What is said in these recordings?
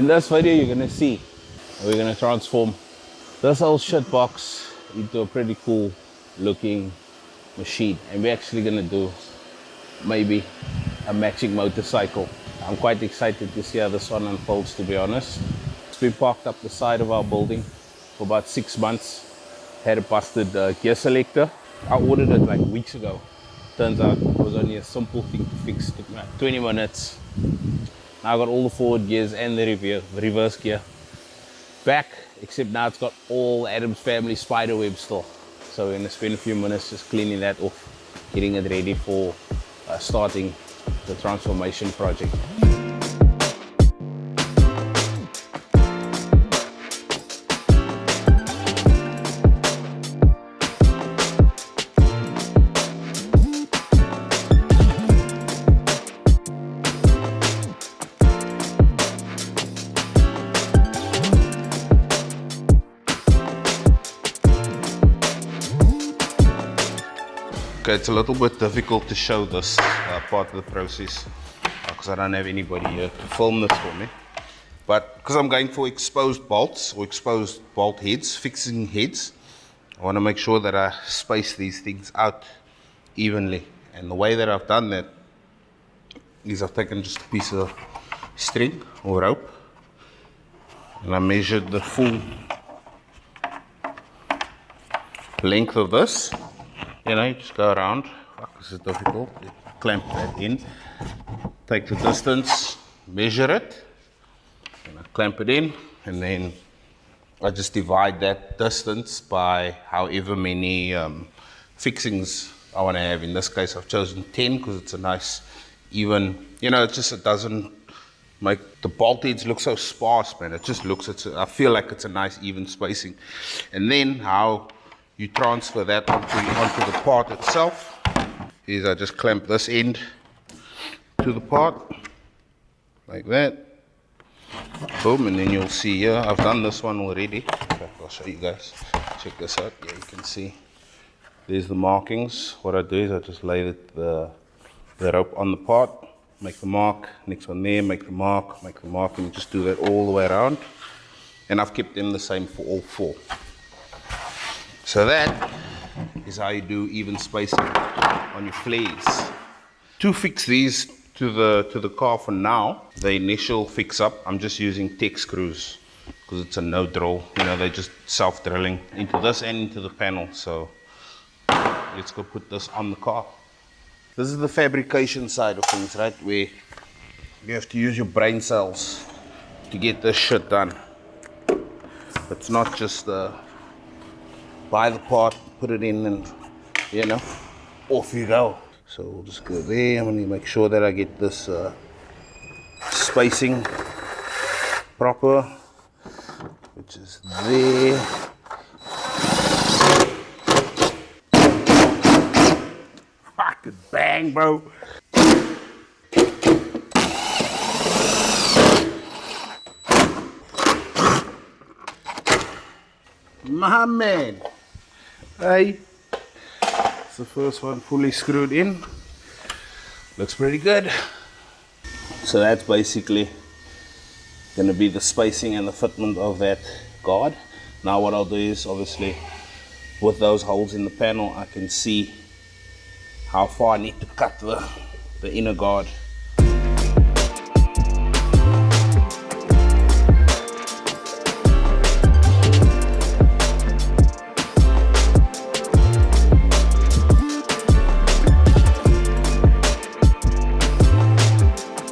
In this video, you're gonna see we're gonna transform this old shit box into a pretty cool looking machine, and we're actually gonna do maybe a matching motorcycle. I'm quite excited to see how this one unfolds, to be honest. It's been parked up the side of our building for about 6 months. Had a busted gear selector. I ordered it like weeks ago. Turns out it was only a simple thing to fix. It took me like 20 minutes. Now I got all the forward gears and the reverse gear back, except now it's got all Adam's Family spider web still. So we're gonna spend a few minutes just cleaning that off, getting it ready for starting the transformation project. Okay, it's a little bit difficult to show this part of the process because I don't have anybody here to film this for me. But because I'm going for exposed bolts or exposed bolt heads, fixing heads, I want to make sure that I space these things out evenly. And the way that I've done that is I've taken just a piece of string or rope and I measured the full length of this. You know, you just go around. Fuck, this is difficult. You clamp that in, take the distance, measure it, and I clamp it in, and then I just divide that distance by however many fixings I want to have. In this case, I've chosen 10 because it's a nice, even, you know, it doesn't make the bolt heads look so sparse, man. It just looks, I feel like it's a nice even spacing. And then how you transfer that onto the part itself is I just clamp this end to the part like that. Boom, and then you'll see here, I've done this one already. In fact, I'll show you guys. Check this out. Yeah, you can see there's the markings. What I do is I just lay the rope on the part, make the mark, next one there, make the mark, and just do that all the way around. And I've kept them the same for all 4. So that is how you do even spacing on your flares. To fix these to the car for now, the initial fix up, I'm just using tech screws because it's a no drill. You know, they're just self-drilling into this and into the panel. So let's go put this on the car. This is the fabrication side of things, right? Where you have to use your brain cells to get this shit done. It's not just buy the part, put it in, and you know, off you go. So we'll just go there. I'm going to make sure that I get this spacing proper, which is there. Fucking bang, bro. My man. Hey, it's the first one fully screwed in. Looks pretty good. So that's basically going to be the spacing and the fitment of that guard. Now what I'll do is, obviously, with those holes in the panel, I can see how far I need to cut the inner guard.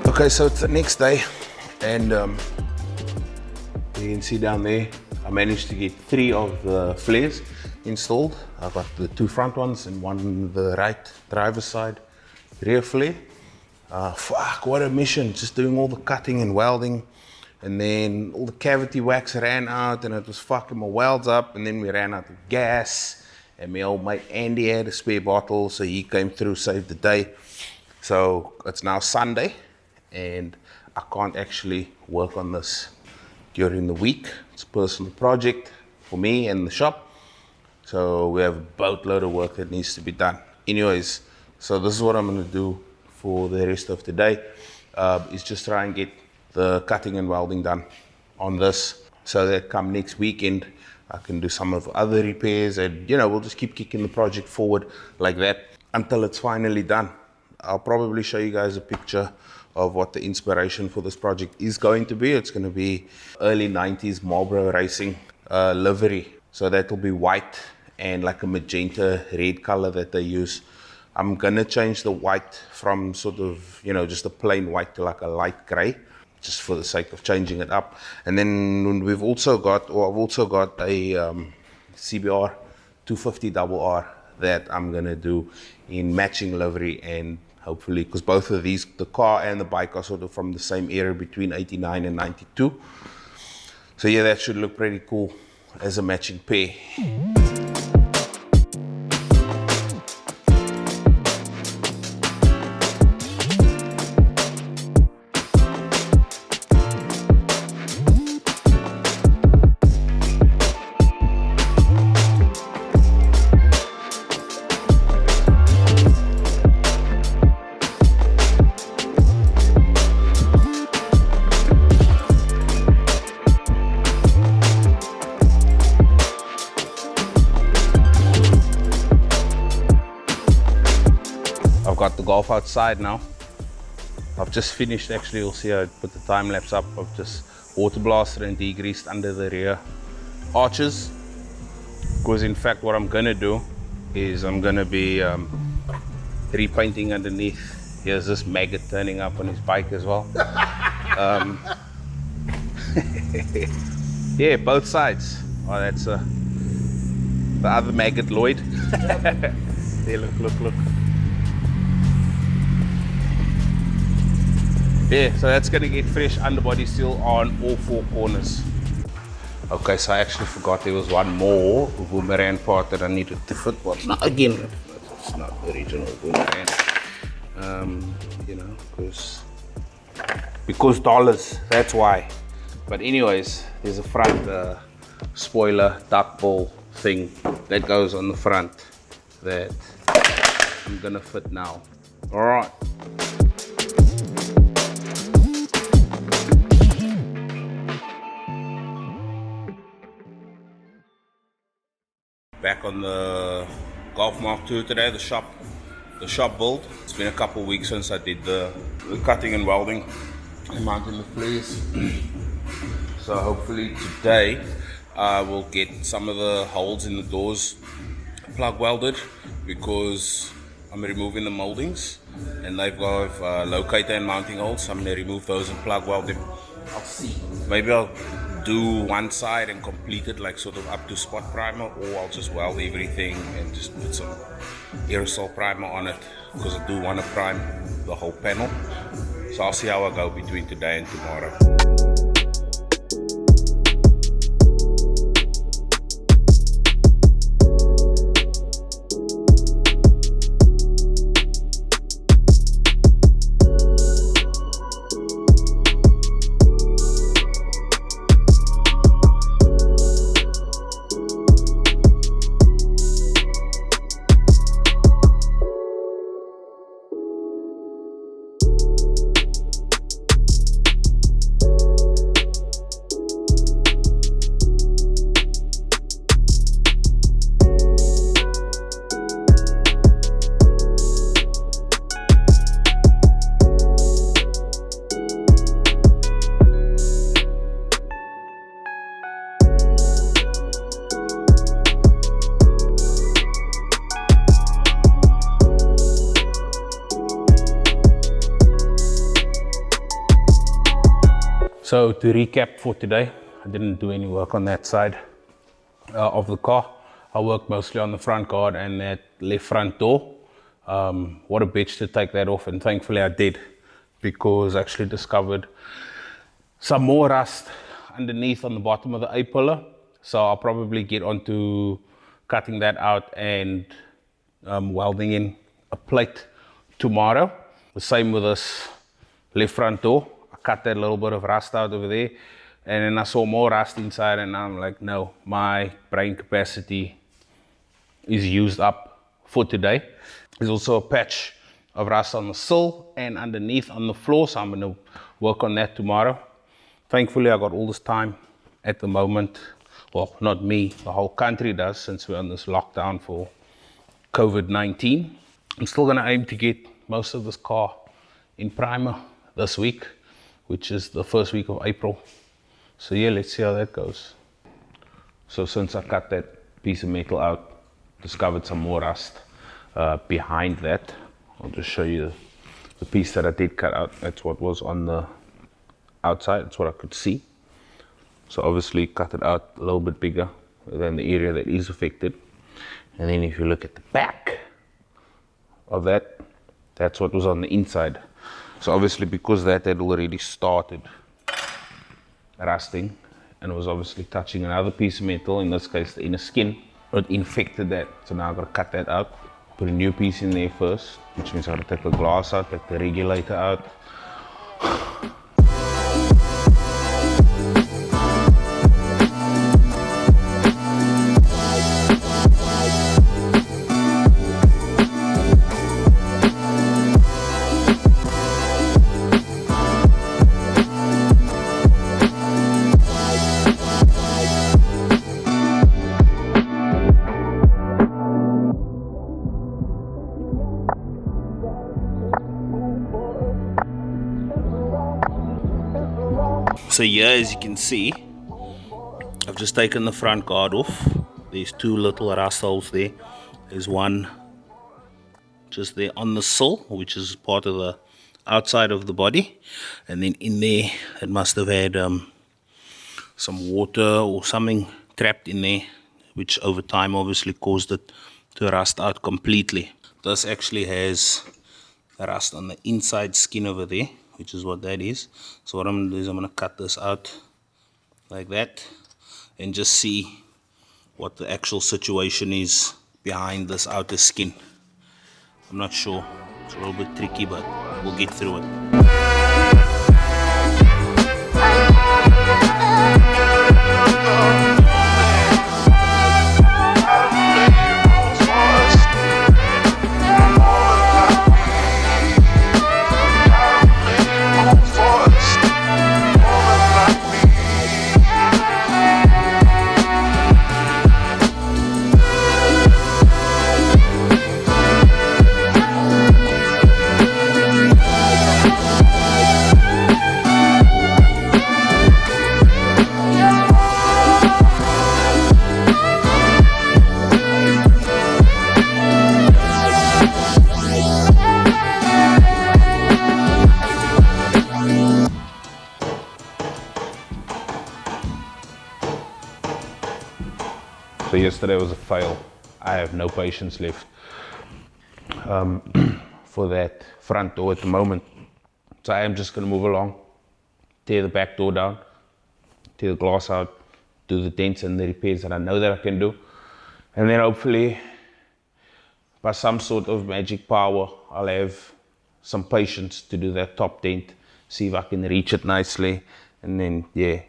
Okay, so it's the next day, and you can see down there, I managed to get 3 of the flares installed. I've got the 2 front ones and one on the right driver's side rear flare. Fuck, what a mission, just doing all the cutting and welding, and then all the cavity wax ran out and it was fucking my welds up, and then we ran out of gas, and my old mate Andy had a spare bottle, so he came through, saved the day. So it's now Sunday, and I can't actually work on this during the week. It's a personal project for me and the shop. So we have a boatload of work that needs to be done. Anyways, so this is what I'm gonna do for the rest of the day, is just try and get the cutting and welding done on this, so that come next weekend I can do some of the other repairs, and we'll just keep kicking the project forward like that until it's finally done. I'll probably show you guys a picture of what the inspiration for this project is going to be. It's going to be early 90s Marlboro Racing livery. So that'll be white and like a magenta red color that they use. I'm going to change the white from sort of, just a plain white to like a light gray, just for the sake of changing it up. And then I've also got a CBR 250 RR that I'm going to do in matching livery, and hopefully, because both of these, the car and the bike, are sort of from the same era between 89 and 92. So yeah, that should look pretty cool as a matching pair. Got the Golf outside now. I've just finished, actually. You'll see I put the time lapse up. I've just water blasted and degreased under the rear arches, because in fact what I'm gonna do is I'm gonna be repainting underneath. Here's this maggot turning up on his bike as well. Yeah, both sides. Oh, that's the other maggot, Lloyd. There, look. Yeah, so that's gonna get fresh underbody seal on all four corners. Okay, so I actually forgot there was one more boomerang part that I needed to fit. But not again, it's not the original boomerang. Because dollars, that's why. But anyways, there's a front spoiler duck ball thing that goes on the front that I'm gonna fit now. All right. Back on the Golf Mark 2 today, the shop build. It's been a couple of weeks since I did the cutting and welding and mounting the flares. So hopefully today we'll get some of the holes in the doors plug welded, because I'm removing the moldings and they've got locator and mounting holes. So I'm going to remove those and plug weld them. I'll see. Maybe I'll do one side and complete it like sort of up to spot primer, or I'll just weld everything and just put some aerosol primer on it, because I do want to prime the whole panel. So I'll see how I go between today and tomorrow. So to recap for today, I didn't do any work on that side of the car. I worked mostly on the front guard and that left front door. What a bitch to take that off, and thankfully I did, because I actually discovered some more rust underneath on the bottom of the A-pillar. So I'll probably get onto cutting that out and welding in a plate tomorrow. The same with this left front door. Cut that little bit of rust out over there, and then I saw more rust inside, and I'm like, no, my brain capacity is used up for today. There's also a patch of rust on the sill and underneath on the floor, so I'm going to work on that tomorrow. Thankfully, I got all this time at the moment. Well, not me, the whole country does, since we're on this lockdown for COVID-19. I'm still gonna aim to get most of this car in primer this week, which is the first week of April. So yeah, let's see how that goes. So since I cut that piece of metal out, discovered some more rust behind that. I'll just show you the piece that I did cut out. That's what was on the outside. That's what I could see. So obviously cut it out a little bit bigger than the area that is affected. And then if you look at the back of that, that's what was on the inside. So obviously because that had already started rusting and was obviously touching another piece of metal, in this case the inner skin, it infected that. So now I've got to cut that out, put a new piece in there first, which means I've got to take the glass out, take the regulator out. So here, as you can see, I've just taken the front guard off. There's two little rust holes there. There's one just there on the sill, which is part of the outside of the body. And then in there, it must have had some water or something trapped in there, which over time obviously caused it to rust out completely. This actually has rust on the inside skin over there, which is what that is. So what I'm going to do is I'm going to cut this out like that and just see what the actual situation is behind this outer skin. I'm not sure. It's a little bit tricky, but we'll get through it. So yesterday was a fail. I have no patience left for that front door at the moment. So I am just going to move along, tear the back door down, tear the glass out, do the dents and the repairs that I know that I can do. And then hopefully, by some sort of magic power, I'll have some patience to do that top dent, see if I can reach it nicely, and then, yeah,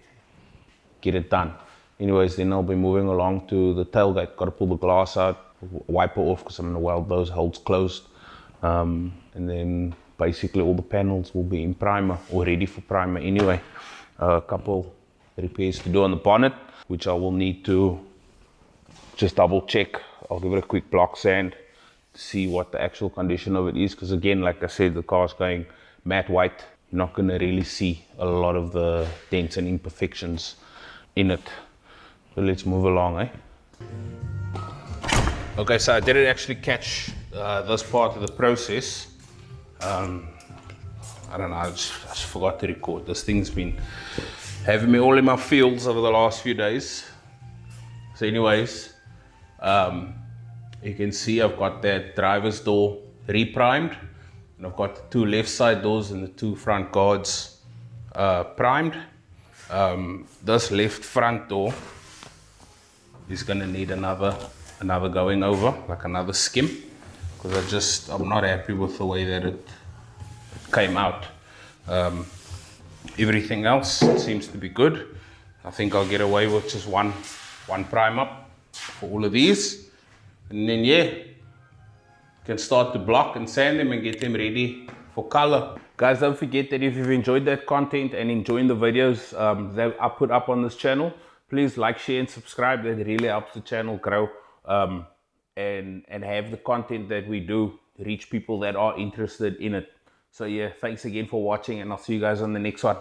get it done. Anyways, then I'll be moving along to the tailgate. Got to pull the glass out, wipe it off because I'm going to weld those holes closed. And then basically all the panels will be in primer or ready for primer anyway. A couple repairs to do on the bonnet, which I will need to just double check. I'll give it a quick block sand to see what the actual condition of it is. Because again, like I said, the car's going matte white. You're not going to really see a lot of the dents and imperfections in it. So let's move along, eh? Okay, so I didn't actually catch this part of the process. I don't know, I just forgot to record. This thing's been having me all in my fields over the last few days. So anyways, you can see I've got that driver's door re-primed. And I've got the two left side doors and the two front guards primed. This left front door is gonna need another going over, like another skim, because I'm not happy with the way that it came out. Everything else seems to be good. I think I'll get away with just one prime up for all of these, and then yeah, can start to block and sand them and get them ready for color. Guys, don't forget that if you've enjoyed that content and enjoying the videos that I put up on this channel, please like, share, and subscribe. That really helps the channel grow and have the content that we do reach people that are interested in it. So yeah, thanks again for watching, and I'll see you guys on the next one.